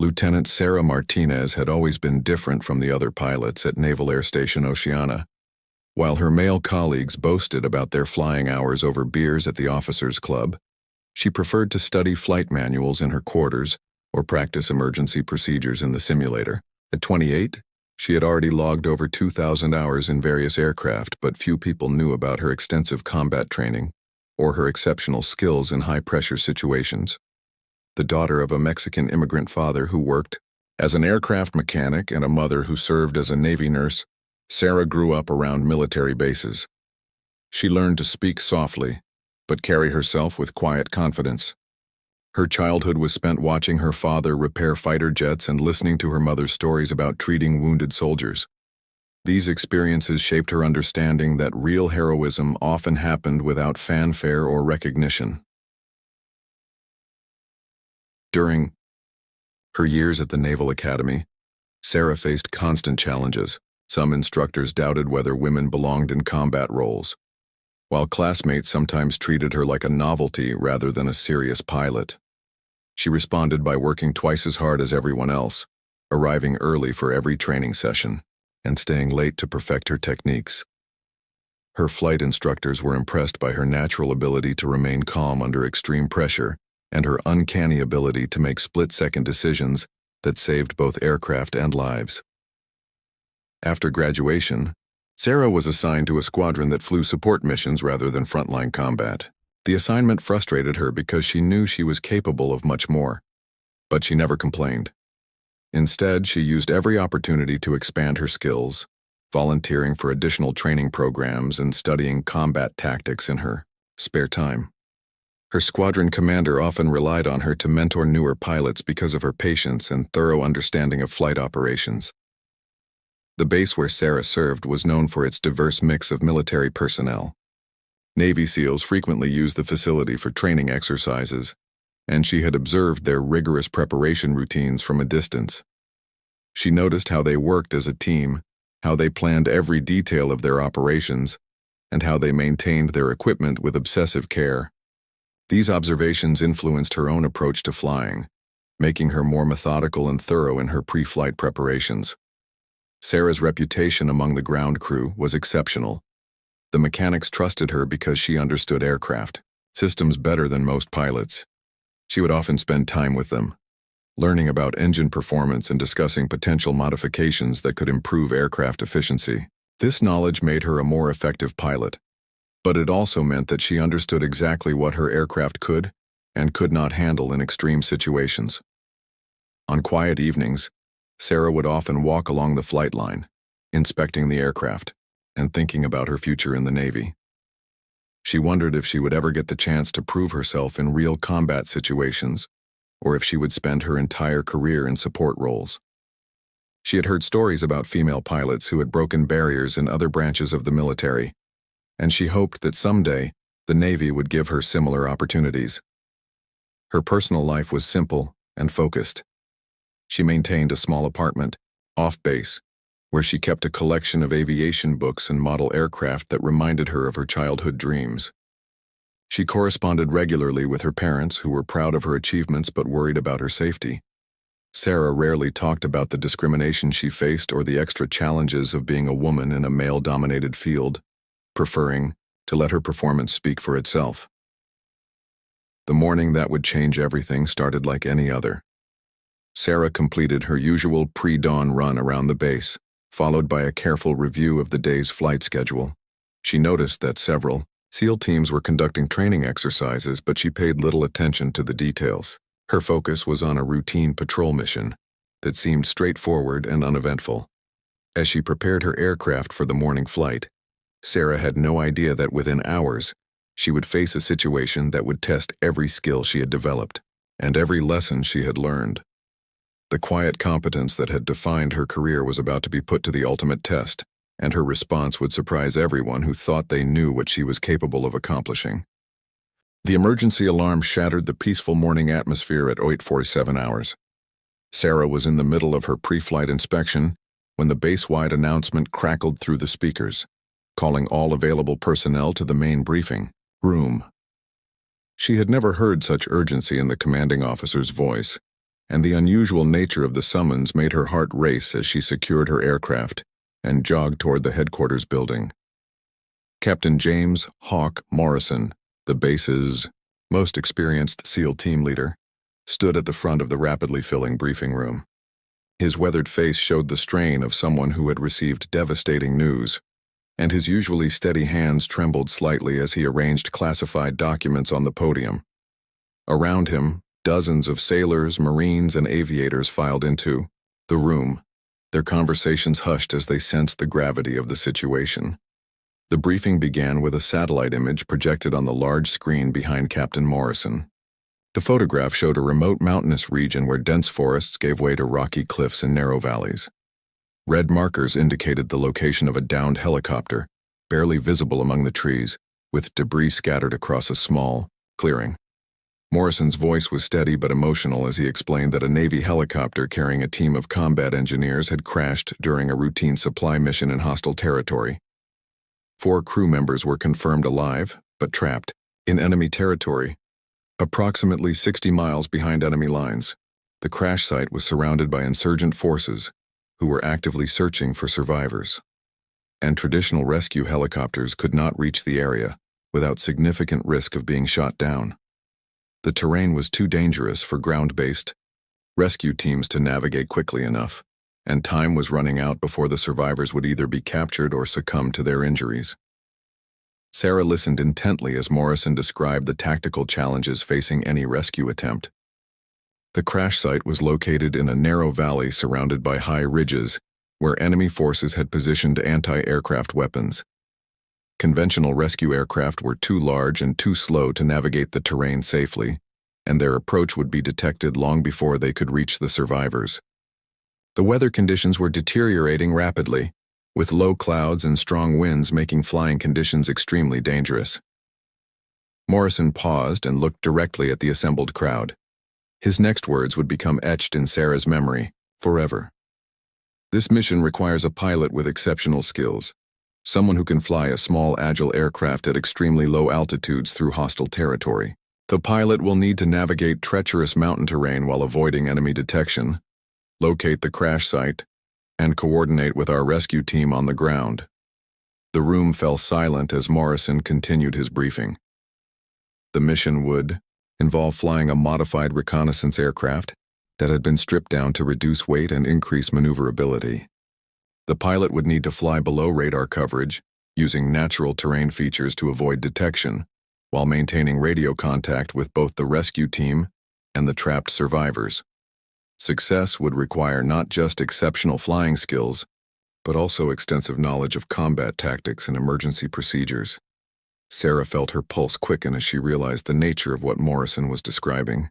Lieutenant Sarah Martinez had always been different from the other pilots at Naval Air Station Oceana. While her male colleagues boasted about their flying hours over beers at the officers' club, she preferred to study flight manuals in her quarters or practice emergency procedures in the simulator. At 28, she had already logged over 2,000 hours in various aircraft, but few people knew about her extensive combat training or her exceptional skills in high-pressure situations. The daughter of a Mexican immigrant father who worked as an aircraft mechanic and a mother who served as a Navy nurse, Sarah grew up around military bases. She learned to speak softly, but carry herself with quiet confidence. Her childhood was spent watching her father repair fighter jets and listening to her mother's stories about treating wounded soldiers. These experiences shaped her understanding that real heroism often happened without fanfare or recognition. During her years at the Naval Academy, Sarah faced constant challenges. Some instructors doubted whether women belonged in combat roles, while classmates sometimes treated her like a novelty rather than a serious pilot. She responded by working twice as hard as everyone else, arriving early for every training session, and staying late to perfect her techniques. Her flight instructors were impressed by her natural ability to remain calm under extreme pressure and her uncanny ability to make split-second decisions that saved both aircraft and lives. After graduation, Sarah was assigned to a squadron that flew support missions rather than frontline combat. The assignment frustrated her because she knew she was capable of much more, but she never complained. Instead, she used every opportunity to expand her skills, volunteering for additional training programs and studying combat tactics in her spare time. Her squadron commander often relied on her to mentor newer pilots because of her patience and thorough understanding of flight operations. The base where Sarah served was known for its diverse mix of military personnel. Navy SEALs frequently used the facility for training exercises, and she had observed their rigorous preparation routines from a distance. She noticed how they worked as a team, how they planned every detail of their operations, and how they maintained their equipment with obsessive care. These observations influenced her own approach to flying, making her more methodical and thorough in her pre-flight preparations. Sarah's reputation among the ground crew was exceptional. The mechanics trusted her because she understood aircraft systems better than most pilots. She would often spend time with them, learning about engine performance and discussing potential modifications that could improve aircraft efficiency. This knowledge made her a more effective pilot, but it also meant that she understood exactly what her aircraft could and could not handle in extreme situations. On quiet evenings, Sarah would often walk along the flight line, inspecting the aircraft and thinking about her future in the Navy. She wondered if she would ever get the chance to prove herself in real combat situations, or if she would spend her entire career in support roles. She had heard stories about female pilots who had broken barriers in other branches of the military, and she hoped that someday the Navy would give her similar opportunities. Her personal life was simple and focused. She maintained a small apartment, off base, where she kept a collection of aviation books and model aircraft that reminded her of her childhood dreams. She corresponded regularly with her parents, who were proud of her achievements but worried about her safety. Sarah rarely talked about the discrimination she faced or the extra challenges of being a woman in a male-dominated field, preferring to let her performance speak for itself. The morning that would change everything started like any other. Sarah completed her usual pre-dawn run around the base, followed by a careful review of the day's flight schedule. She noticed that several SEAL teams were conducting training exercises, but she paid little attention to the details. Her focus was on a routine patrol mission that seemed straightforward and uneventful. As she prepared her aircraft for the morning flight, Sarah had no idea that within hours, she would face a situation that would test every skill she had developed and every lesson she had learned. The quiet competence that had defined her career was about to be put to the ultimate test, and her response would surprise everyone who thought they knew what she was capable of accomplishing. The emergency alarm shattered the peaceful morning atmosphere at 8:47 hours. Sarah was in the middle of her pre-flight inspection when the base-wide announcement crackled through the speakers, calling all available personnel to the main briefing room. She had never heard such urgency in the commanding officer's voice, and the unusual nature of the summons made her heart race as she secured her aircraft and jogged toward the headquarters building. Captain James "Hawk" Morrison, the base's most experienced SEAL team leader, stood at the front of the rapidly filling briefing room. His weathered face showed the strain of someone who had received devastating news, and his usually steady hands trembled slightly as he arranged classified documents on the podium. Around him, dozens of sailors, Marines, and aviators filed into the room, their conversations hushed as they sensed the gravity of the situation. The briefing began with a satellite image projected on the large screen behind Captain Morrison. The photograph showed a remote mountainous region where dense forests gave way to rocky cliffs and narrow valleys. Red markers indicated the location of a downed helicopter, barely visible among the trees, with debris scattered across a small clearing. Morrison's voice was steady but emotional as he explained that a Navy helicopter carrying a team of combat engineers had crashed during a routine supply mission in hostile territory. 4 crew members were confirmed alive, but trapped in enemy territory, approximately 60 miles behind enemy lines. The crash site was surrounded by insurgent forces who were actively searching for survivors, and traditional rescue helicopters could not reach the area without significant risk of being shot down. The terrain was too dangerous for ground-based rescue teams to navigate quickly enough, and time was running out before the survivors would either be captured or succumb to their injuries. Sarah listened intently as Morrison described the tactical challenges facing any rescue attempt. The crash site was located in a narrow valley surrounded by high ridges, where enemy forces had positioned anti-aircraft weapons. Conventional rescue aircraft were too large and too slow to navigate the terrain safely, and their approach would be detected long before they could reach the survivors. The weather conditions were deteriorating rapidly, with low clouds and strong winds making flying conditions extremely dangerous. Morrison paused and looked directly at the assembled crowd. His next words would become etched in Sarah's memory forever. This mission requires a pilot with exceptional skills, someone who can fly a small, agile aircraft at extremely low altitudes through hostile territory. The pilot will need to navigate treacherous mountain terrain while avoiding enemy detection, locate the crash site, and coordinate with our rescue team on the ground. The room fell silent as Morrison continued his briefing. The mission would involve flying a modified reconnaissance aircraft that had been stripped down to reduce weight and increase maneuverability. The pilot would need to fly below radar coverage, using natural terrain features to avoid detection, while maintaining radio contact with both the rescue team and the trapped survivors. Success would require not just exceptional flying skills, but also extensive knowledge of combat tactics and emergency procedures. Sarah felt her pulse quicken as she realized the nature of what Morrison was describing.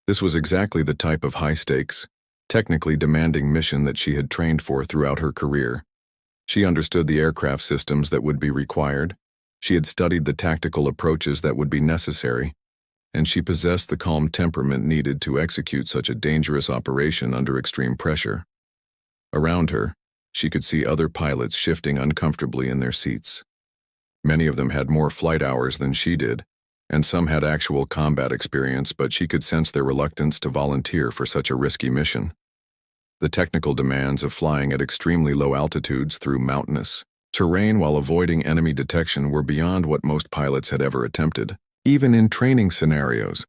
This was exactly the type of high-stakes, technically demanding mission that she had trained for throughout her career. She understood the aircraft systems that would be required, she had studied the tactical approaches that would be necessary, and she possessed the calm temperament needed to execute such a dangerous operation under extreme pressure. Around her, she could see other pilots shifting uncomfortably in their seats. Many of them had more flight hours than she did, and some had actual combat experience, but she could sense their reluctance to volunteer for such a risky mission. The technical demands of flying at extremely low altitudes through mountainous terrain while avoiding enemy detection were beyond what most pilots had ever attempted, even in training scenarios.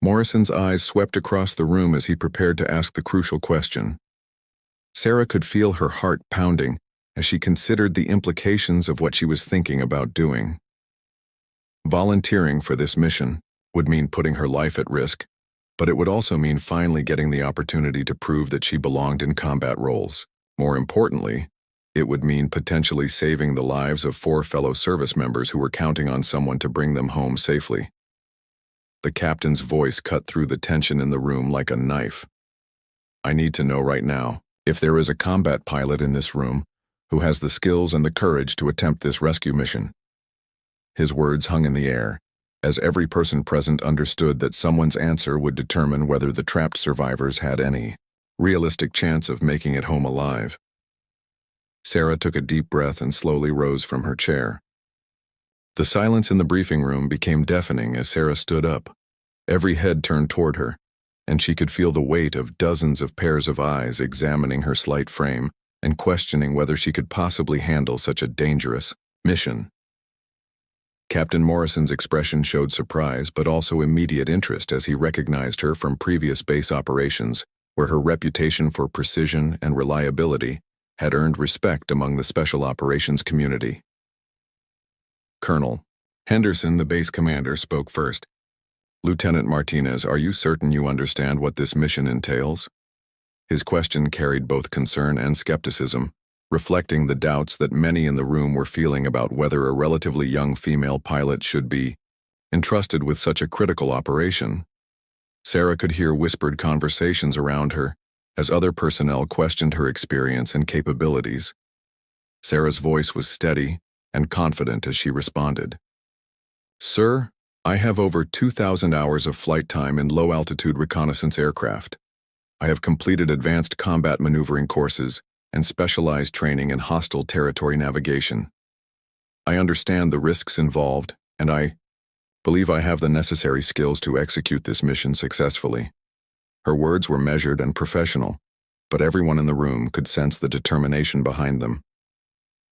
Morrison's eyes swept across the room as he prepared to ask the crucial question. Sarah could feel her heart pounding as she considered the implications of what she was thinking about doing. Volunteering for this mission would mean putting her life at risk, but it would also mean finally getting the opportunity to prove that she belonged in combat roles. More importantly, it would mean potentially saving the lives of 4 fellow service members who were counting on someone to bring them home safely. The captain's voice cut through the tension in the room like a knife. I need to know right now if there is a combat pilot in this room who has the skills and the courage to attempt this rescue mission. His words hung in the air, as every person present understood that someone's answer would determine whether the trapped survivors had any realistic chance of making it home alive. Sarah took a deep breath and slowly rose from her chair. The silence in the briefing room became deafening as Sarah stood up. Every head turned toward her, and she could feel the weight of dozens of pairs of eyes examining her slight frame and questioning whether she could possibly handle such a dangerous mission. Captain Morrison's expression showed surprise but also immediate interest as he recognized her from previous base operations, where her reputation for precision and reliability had earned respect among the special operations community. Colonel Henderson, the base commander, spoke first. "Lieutenant Martinez, are you certain you understand what this mission entails?" His question carried both concern and skepticism, reflecting the doubts that many in the room were feeling about whether a relatively young female pilot should be entrusted with such a critical operation. Sarah could hear whispered conversations around her as other personnel questioned her experience and capabilities. Sarah's voice was steady and confident as she responded. "Sir, I have over 2,000 hours of flight time in low-altitude reconnaissance aircraft. I have completed advanced combat maneuvering courses and specialized training in hostile territory navigation. I understand the risks involved, and I believe I have the necessary skills to execute this mission successfully." Her words were measured and professional, but everyone in the room could sense the determination behind them.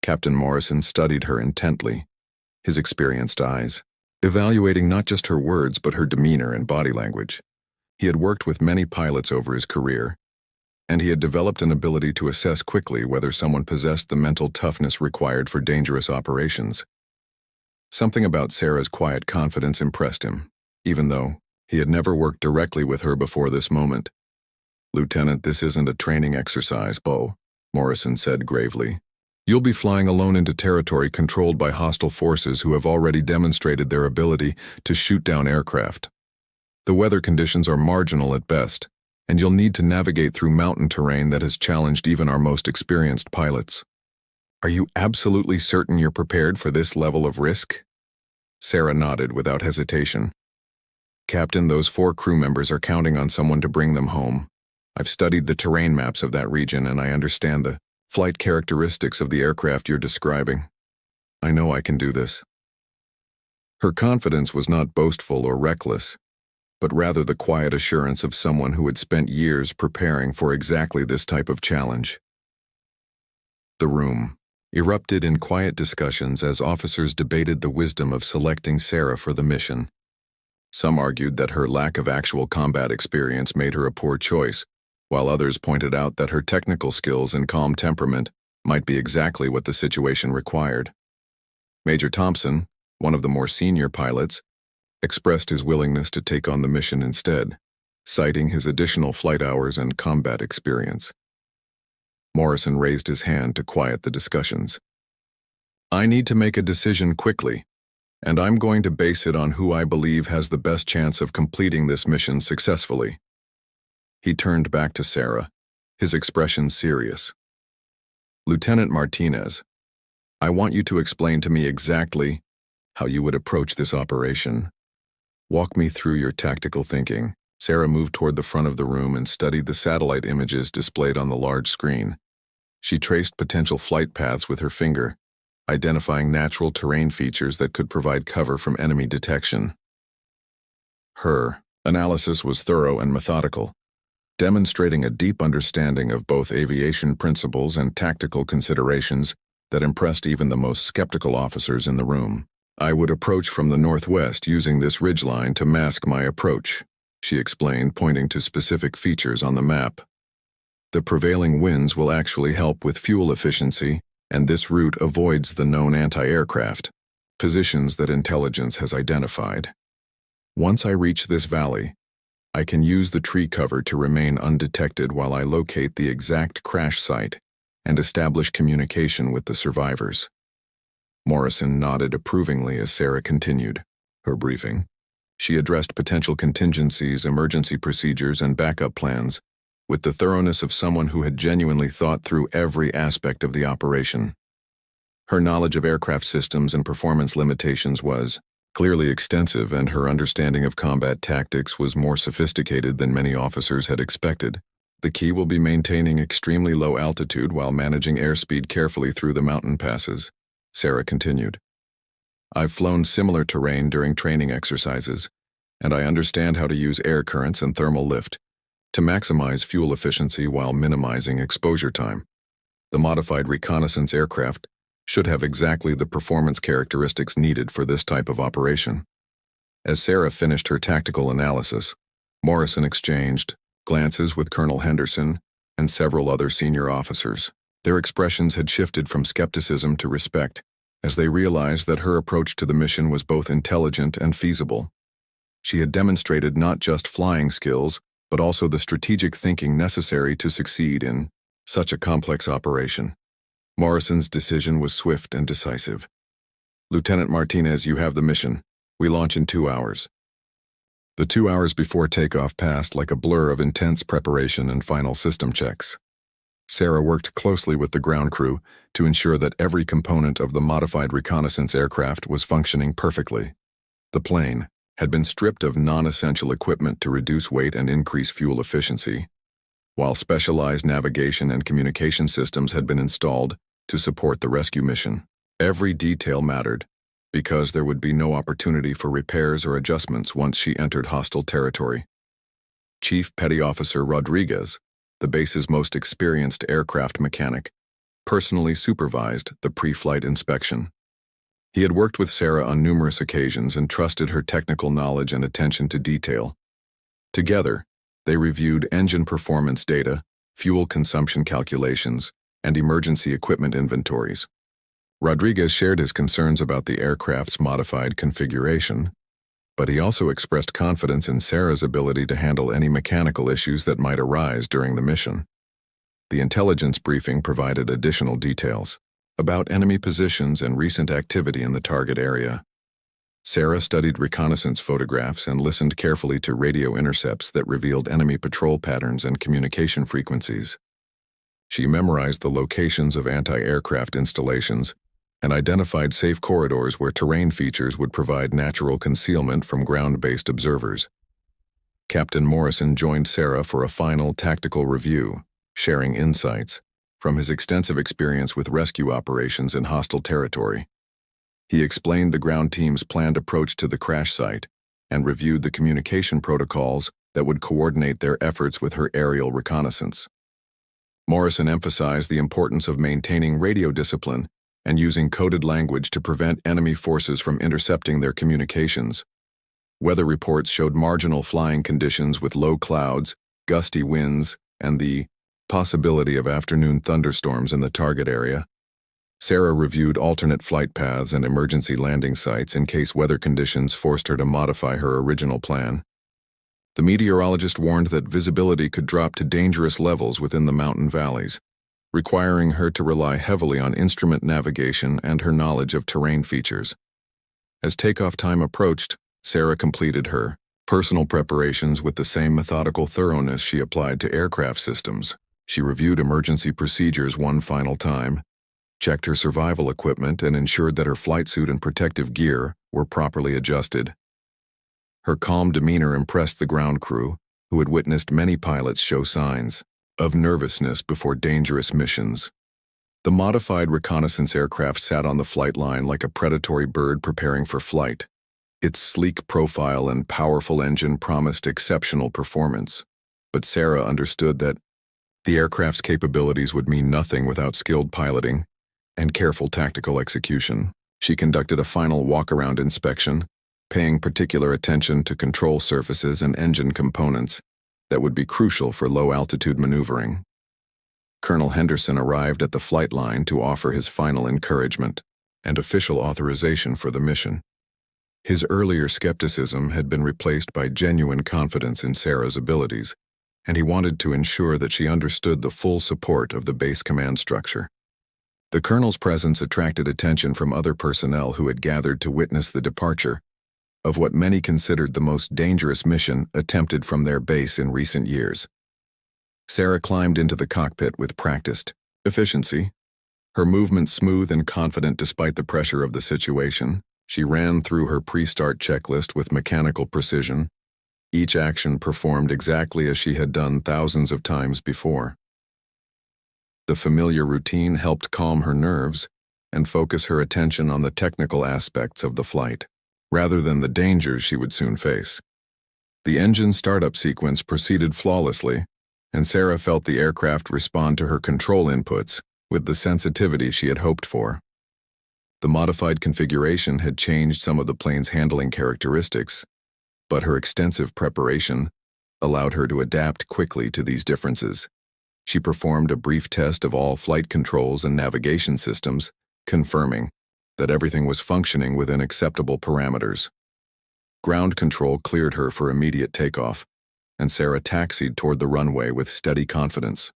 Captain Morrison studied her intently, his experienced eyes, evaluating not just her words but her demeanor and body language. He had worked with many pilots over his career, and he had developed an ability to assess quickly whether someone possessed the mental toughness required for dangerous operations. Something about Sarah's quiet confidence impressed him, even though he had never worked directly with her before this moment. "Lieutenant, this isn't a training exercise, Bo," Morrison said gravely. "You'll be flying alone into territory controlled by hostile forces who have already demonstrated their ability to shoot down aircraft. The weather conditions are marginal at best, and you'll need to navigate through mountain terrain that has challenged even our most experienced pilots. Are you absolutely certain you're prepared for this level of risk?" Sarah nodded without hesitation. "Captain, those 4 crew members are counting on someone to bring them home. I've studied the terrain maps of that region and I understand the flight characteristics of the aircraft you're describing. I know I can do this." Her confidence was not boastful or reckless, but rather the quiet assurance of someone who had spent years preparing for exactly this type of challenge. The room erupted in quiet discussions as officers debated the wisdom of selecting Sarah for the mission. Some argued that her lack of actual combat experience made her a poor choice, while others pointed out that her technical skills and calm temperament might be exactly what the situation required. Major Thompson, one of the more senior pilots, expressed his willingness to take on the mission instead, citing his additional flight hours and combat experience. Morrison raised his hand to quiet the discussions. "I need to make a decision quickly, and I'm going to base it on who I believe has the best chance of completing this mission successfully." He turned back to Sarah, his expression serious. "Lieutenant Martinez, I want you to explain to me exactly how you would approach this operation. Walk me through your tactical thinking." Sarah moved toward the front of the room and studied the satellite images displayed on the large screen. She traced potential flight paths with her finger, identifying natural terrain features that could provide cover from enemy detection. Her analysis was thorough and methodical, demonstrating a deep understanding of both aviation principles and tactical considerations that impressed even the most skeptical officers in the room. "I would approach from the northwest using this ridgeline to mask my approach," she explained, pointing to specific features on the map. "The prevailing winds will actually help with fuel efficiency, and this route avoids the known anti-aircraft positions that intelligence has identified. Once I reach this valley, I can use the tree cover to remain undetected while I locate the exact crash site and establish communication with the survivors." Morrison nodded approvingly as Sarah continued her briefing. She addressed potential contingencies, emergency procedures, and backup plans with the thoroughness of someone who had genuinely thought through every aspect of the operation. Her knowledge of aircraft systems and performance limitations was clearly extensive, and her understanding of combat tactics was more sophisticated than many officers had expected. "The key will be maintaining extremely low altitude while managing airspeed carefully through the mountain passes," Sarah continued. "I've flown similar terrain during training exercises, and I understand how to use air currents and thermal lift to maximize fuel efficiency while minimizing exposure time. The modified reconnaissance aircraft should have exactly the performance characteristics needed for this type of operation. As Sarah finished her tactical analysis, Morrison exchanged glances with Colonel Henderson and several other senior officers. Their expressions had shifted from skepticism to respect, as they realized that her approach to the mission was both intelligent and feasible. She had demonstrated not just flying skills, but also the strategic thinking necessary to succeed in such a complex operation. Morrison's decision was swift and decisive. "Lieutenant Martinez, you have the mission. We launch in 2 hours." The 2 hours before takeoff passed like a blur of intense preparation and final system checks. Sarah worked closely with the ground crew to ensure that every component of the modified reconnaissance aircraft was functioning perfectly. The plane had been stripped of non-essential equipment to reduce weight and increase fuel efficiency, while specialized navigation and communication systems had been installed to support the rescue mission. Every detail mattered, because there would be no opportunity for repairs or adjustments once she entered hostile territory. Chief Petty Officer Rodriguez, the base's most experienced aircraft mechanic, personally supervised the pre-flight inspection. He had worked with Sarah on numerous occasions and trusted her technical knowledge and attention to detail. Together, they reviewed engine performance data, fuel consumption calculations, and emergency equipment inventories. Rodriguez shared his concerns about the aircraft's modified configuration, but he also expressed confidence in Sarah's ability to handle any mechanical issues that might arise during the mission. The intelligence briefing provided additional details about enemy positions and recent activity in the target area. Sarah studied reconnaissance photographs and listened carefully to radio intercepts that revealed enemy patrol patterns and communication frequencies. She memorized the locations of anti-aircraft installations and identified safe corridors where terrain features would provide natural concealment from ground-based observers. Captain Morrison joined Sarah for a final tactical review, sharing insights from his extensive experience with rescue operations in hostile territory. He explained the ground team's planned approach to the crash site and reviewed the communication protocols that would coordinate their efforts with her aerial reconnaissance. Morrison emphasized the importance of maintaining radio discipline and using coded language to prevent enemy forces from intercepting their communications. Weather reports showed marginal flying conditions with low clouds, gusty winds, and the possibility of afternoon thunderstorms in the target area. Sarah reviewed alternate flight paths and emergency landing sites in case weather conditions forced her to modify her original plan. The meteorologist warned that visibility could drop to dangerous levels within the mountain valleys, requiring her to rely heavily on instrument navigation and her knowledge of terrain features. As takeoff time approached, Sarah completed her personal preparations with the same methodical thoroughness she applied to aircraft systems. She reviewed emergency procedures one final time, checked her survival equipment, and ensured that her flight suit and protective gear were properly adjusted. Her calm demeanor impressed the ground crew, who had witnessed many pilots show signs of nervousness before dangerous missions. The modified reconnaissance aircraft sat on the flight line like a predatory bird preparing for flight. Its sleek profile and powerful engine promised exceptional performance, but Sarah understood that the aircraft's capabilities would mean nothing without skilled piloting and careful tactical execution. She conducted a final walk-around inspection, paying particular attention to control surfaces and engine components that would be crucial for low-altitude maneuvering. Colonel Henderson arrived at the flight line to offer his final encouragement and official authorization for the mission. His earlier skepticism had been replaced by genuine confidence in Sarah's abilities, and he wanted to ensure that she understood the full support of the base command structure. The colonel's presence attracted attention from other personnel who had gathered to witness the departure of what many considered the most dangerous mission attempted from their base in recent years. Sarah climbed into the cockpit with practiced efficiency, her movements smooth and confident despite the pressure of the situation. She ran through her pre-start checklist with mechanical precision, each action performed exactly as she had done thousands of times before. The familiar routine helped calm her nerves and focus her attention on the technical aspects of the flight, rather than the dangers she would soon face. The engine startup sequence proceeded flawlessly, and Sarah felt the aircraft respond to her control inputs with the sensitivity she had hoped for. The modified configuration had changed some of the plane's handling characteristics, but her extensive preparation allowed her to adapt quickly to these differences. She performed a brief test of all flight controls and navigation systems, confirming that everything was functioning within acceptable parameters. Ground control cleared her for immediate takeoff, and Sarah taxied toward the runway with steady confidence.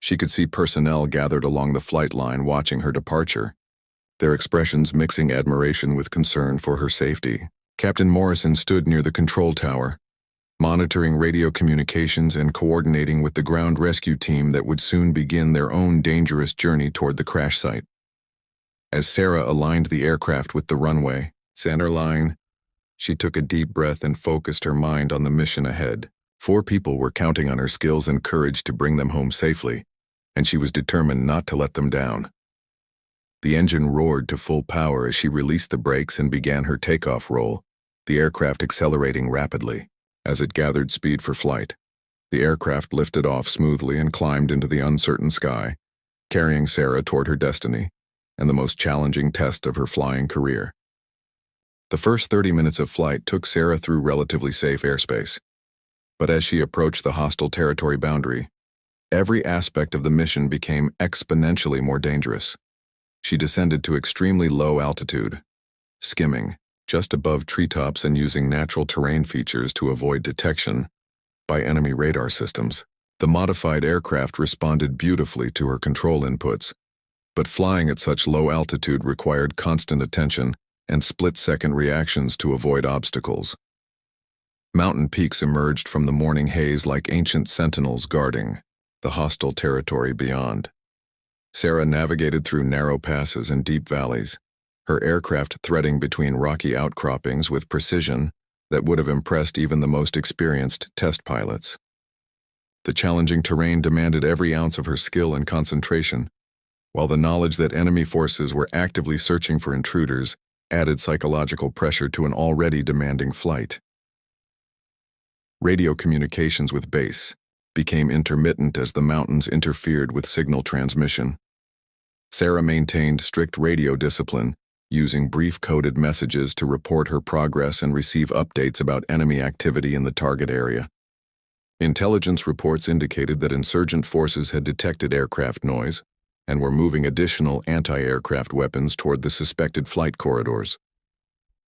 She could see personnel gathered along the flight line watching her departure, their expressions mixing admiration with concern for her safety. Captain Morrison stood near the control tower, monitoring radio communications and coordinating with the ground rescue team that would soon begin their own dangerous journey toward the crash site. As Sarah aligned the aircraft with the runway, centerline, she took a deep breath and focused her mind on the mission ahead. 4 people were counting on her skills and courage to bring them home safely, and she was determined not to let them down. The engine roared to full power as she released the brakes and began her takeoff roll, the aircraft accelerating rapidly. As it gathered speed for flight, the aircraft lifted off smoothly and climbed into the uncertain sky, carrying Sarah toward her destiny and the most challenging test of her flying career. The first 30 minutes of flight took Sarah through relatively safe airspace, but as she approached the hostile territory boundary, every aspect of the mission became exponentially more dangerous. She descended to extremely low altitude, skimming just above treetops and using natural terrain features to avoid detection by enemy radar systems. The modified aircraft responded beautifully to her control inputs, but flying at such low altitude required constant attention and split-second reactions to avoid obstacles. Mountain peaks emerged from the morning haze like ancient sentinels guarding the hostile territory beyond. Sarah navigated through narrow passes and deep valleys, her aircraft threading between rocky outcroppings with precision that would have impressed even the most experienced test pilots. The challenging terrain demanded every ounce of her skill and concentration, while the knowledge that enemy forces were actively searching for intruders added psychological pressure to an already demanding flight. Radio communications with base became intermittent as the mountains interfered with signal transmission. Sarah maintained strict radio discipline, using brief coded messages to report her progress and receive updates about enemy activity in the target area. Intelligence reports indicated that insurgent forces had detected aircraft noise and were moving additional anti-aircraft weapons toward the suspected flight corridors.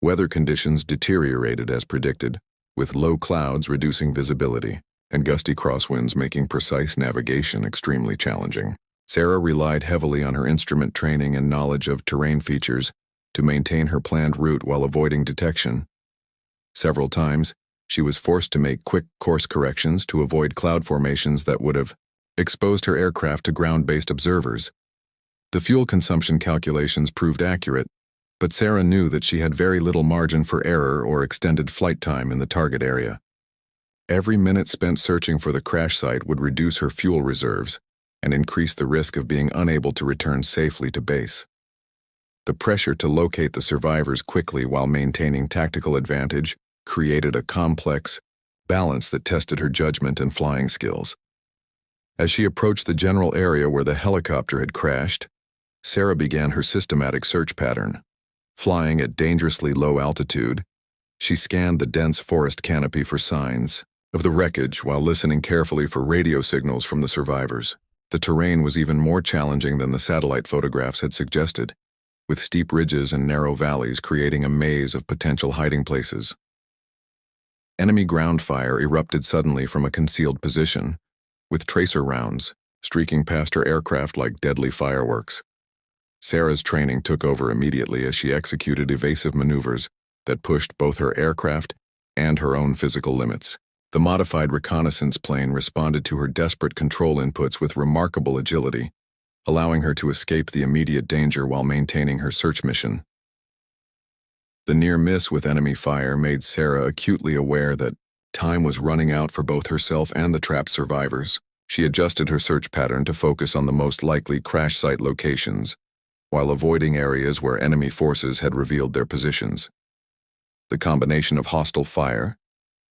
Weather conditions deteriorated as predicted, with low clouds reducing visibility and gusty crosswinds making precise navigation extremely challenging. Sarah relied heavily on her instrument training and knowledge of terrain features to maintain her planned route while avoiding detection. Several times, she was forced to make quick course corrections to avoid cloud formations that would have exposed her aircraft to ground-based observers. The fuel consumption calculations proved accurate, but Sarah knew that she had very little margin for error or extended flight time in the target area. Every minute spent searching for the crash site would reduce her fuel reserves and increase the risk of being unable to return safely to base. The pressure to locate the survivors quickly while maintaining tactical advantage created a complex balance that tested her judgment and flying skills. As she approached the general area where the helicopter had crashed, Sarah began her systematic search pattern. Flying at dangerously low altitude, she scanned the dense forest canopy for signs of the wreckage while listening carefully for radio signals from the survivors. The terrain was even more challenging than the satellite photographs had suggested, with steep ridges and narrow valleys creating a maze of potential hiding places. Enemy ground fire erupted suddenly from a concealed position, with tracer rounds streaking past her aircraft like deadly fireworks. Sarah's training took over immediately as she executed evasive maneuvers that pushed both her aircraft and her own physical limits. The modified reconnaissance plane responded to her desperate control inputs with remarkable agility, allowing her to escape the immediate danger while maintaining her search mission. The near miss with enemy fire made Sarah acutely aware that time was running out for both herself and the trapped survivors. She adjusted her search pattern to focus on the most likely crash site locations, while avoiding areas where enemy forces had revealed their positions. The combination of hostile fire,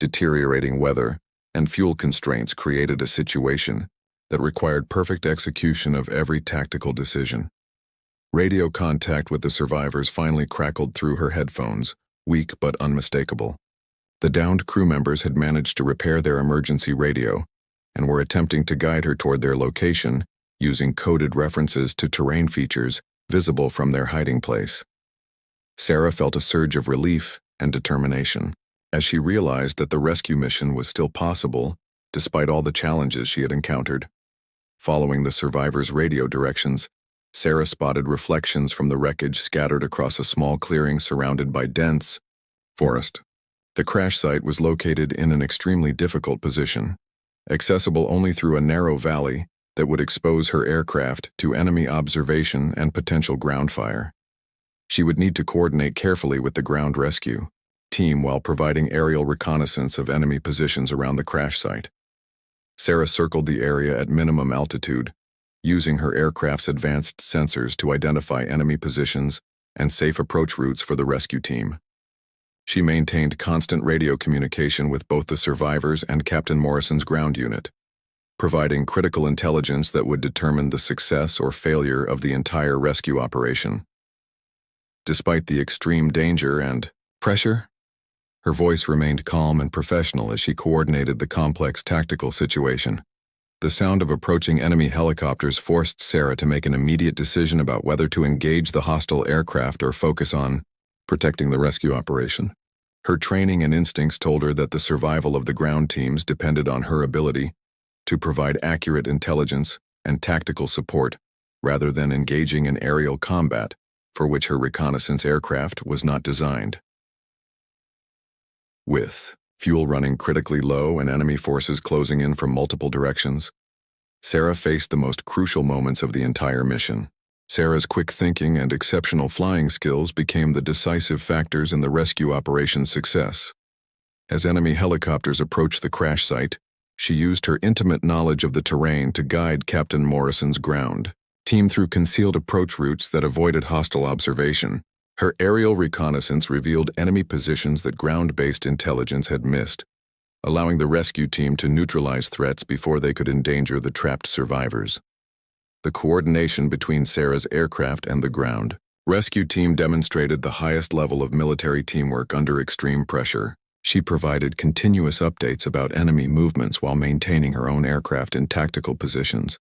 Deteriorating weather and fuel constraints created a situation that required perfect execution of every tactical decision. Radio contact with the survivors finally crackled through her headphones, weak but unmistakable. The downed crew members had managed to repair their emergency radio and were attempting to guide her toward their location using coded references to terrain features visible from their hiding place. Sarah felt a surge of relief and determination as she realized that the rescue mission was still possible despite all the challenges she had encountered. Following the survivors' radio directions, Sarah spotted reflections from the wreckage scattered across a small clearing surrounded by dense forest. The crash site was located in an extremely difficult position, accessible only through a narrow valley that would expose her aircraft to enemy observation and potential ground fire. She would need to coordinate carefully with the ground rescue team while providing aerial reconnaissance of enemy positions around the crash site. Sarah circled the area at minimum altitude, using her aircraft's advanced sensors to identify enemy positions and safe approach routes for the rescue team. She maintained constant radio communication with both the survivors and Captain Morrison's ground unit, providing critical intelligence that would determine the success or failure of the entire rescue operation. Despite the extreme danger and pressure, her voice remained calm and professional as she coordinated the complex tactical situation. The sound of approaching enemy helicopters forced Sarah to make an immediate decision about whether to engage the hostile aircraft or focus on protecting the rescue operation. Her training and instincts told her that the survival of the ground teams depended on her ability to provide accurate intelligence and tactical support, rather than engaging in aerial combat, for which her reconnaissance aircraft was not designed. With fuel running critically low and enemy forces closing in from multiple directions, Sarah faced the most crucial moments of the entire mission. Sarah's quick thinking and exceptional flying skills became the decisive factors in the rescue operation's success. As enemy helicopters approached the crash site, she used her intimate knowledge of the terrain to guide Captain Morrison's ground team through concealed approach routes that avoided hostile observation. Her aerial reconnaissance revealed enemy positions that ground-based intelligence had missed, allowing the rescue team to neutralize threats before they could endanger the trapped survivors. The coordination between Sarah's aircraft and the ground rescue team demonstrated the highest level of military teamwork under extreme pressure. She provided continuous updates about enemy movements while maintaining her own aircraft in tactical positions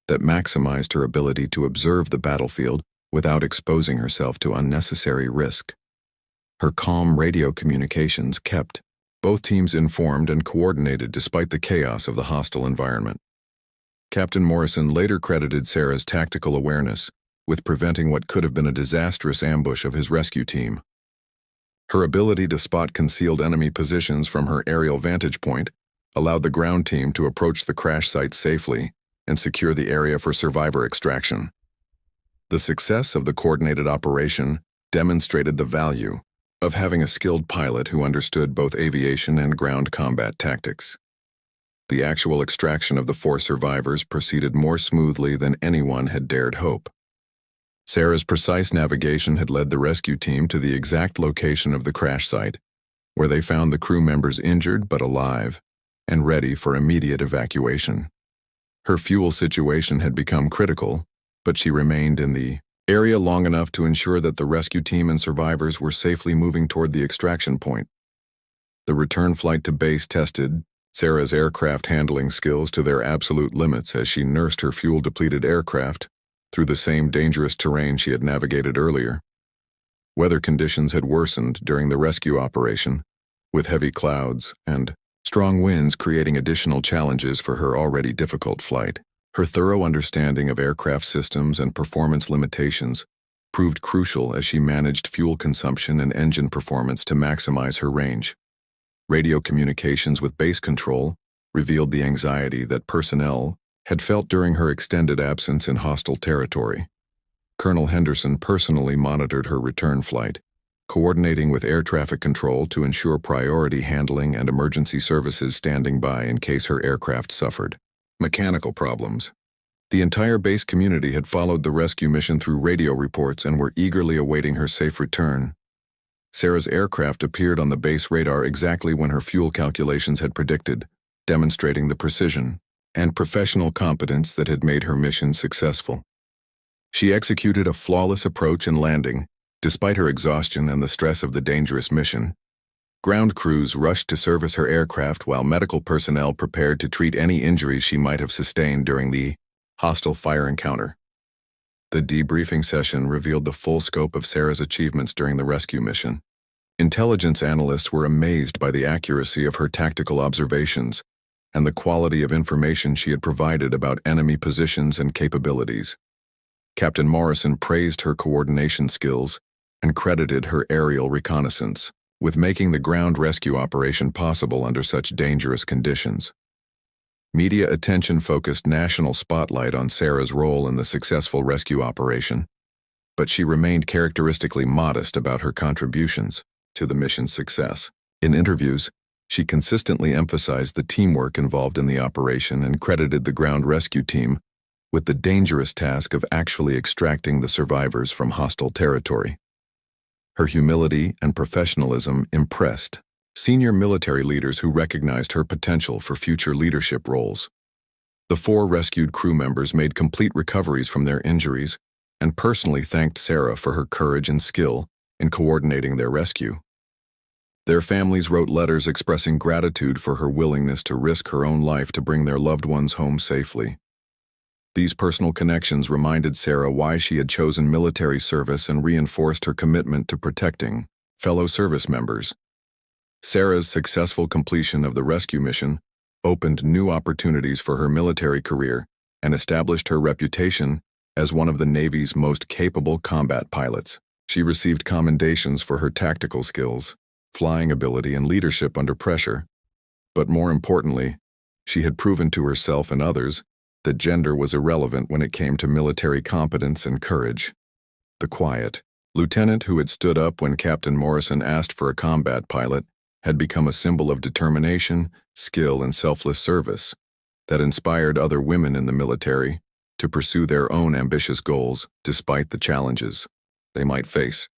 that maximized her ability to observe the battlefield without exposing herself to unnecessary risk. Her calm radio communications kept both teams informed and coordinated despite the chaos of the hostile environment. Captain Morrison later credited Sarah's tactical awareness with preventing what could have been a disastrous ambush of his rescue team. Her ability to spot concealed enemy positions from her aerial vantage point allowed the ground team to approach the crash site safely and secure the area for survivor extraction. The success of the coordinated operation demonstrated the value of having a skilled pilot who understood both aviation and ground combat tactics. The actual extraction of the 4 survivors proceeded more smoothly than anyone had dared hope. Sarah's precise navigation had led the rescue team to the exact location of the crash site, where they found the crew members injured but alive and ready for immediate evacuation. Her fuel situation had become critical, but she remained in the area long enough to ensure that the rescue team and survivors were safely moving toward the extraction point. The return flight to base tested Sarah's aircraft handling skills to their absolute limits as she nursed her fuel-depleted aircraft through the same dangerous terrain she had navigated earlier. Weather conditions had worsened during the rescue operation, with heavy clouds and strong winds creating additional challenges for her already difficult flight. Her thorough understanding of aircraft systems and performance limitations proved crucial as she managed fuel consumption and engine performance to maximize her range. Radio communications with base control revealed the anxiety that personnel had felt during her extended absence in hostile territory. Colonel Henderson personally monitored her return flight, coordinating with air traffic control to ensure priority handling and emergency services standing by in case her aircraft suffered mechanical problems. The entire base community had followed the rescue mission through radio reports and were eagerly awaiting her safe return. Sarah's aircraft appeared on the base radar exactly when her fuel calculations had predicted, demonstrating the precision and professional competence that had made her mission successful. She executed a flawless approach and landing, despite her exhaustion and the stress of the dangerous mission. Ground crews rushed to service her aircraft while medical personnel prepared to treat any injuries she might have sustained during the hostile fire encounter. The debriefing session revealed the full scope of Sarah's achievements during the rescue mission. Intelligence analysts were amazed by the accuracy of her tactical observations and the quality of information she had provided about enemy positions and capabilities. Captain Morrison praised her coordination skills and credited her aerial reconnaissance with making the ground rescue operation possible under such dangerous conditions. Media attention focused national spotlight on Sarah's role in the successful rescue operation, but she remained characteristically modest about her contributions to the mission's success. In interviews, she consistently emphasized the teamwork involved in the operation and credited the ground rescue team with the dangerous task of actually extracting the survivors from hostile territory. Her humility and professionalism impressed senior military leaders who recognized her potential for future leadership roles. The 4 rescued crew members made complete recoveries from their injuries and personally thanked Sarah for her courage and skill in coordinating their rescue. Their families wrote letters expressing gratitude for her willingness to risk her own life to bring their loved ones home safely. These personal connections reminded Sarah why she had chosen military service and reinforced her commitment to protecting fellow service members. Sarah's successful completion of the rescue mission opened new opportunities for her military career and established her reputation as one of the Navy's most capable combat pilots. She received commendations for her tactical skills, flying ability, and leadership under pressure. But more importantly, she had proven to herself and others that gender was irrelevant when it came to military competence and courage. The quiet lieutenant who had stood up when Captain Morrison asked for a combat pilot had become a symbol of determination, skill, and selfless service that inspired other women in the military to pursue their own ambitious goals despite the challenges they might face.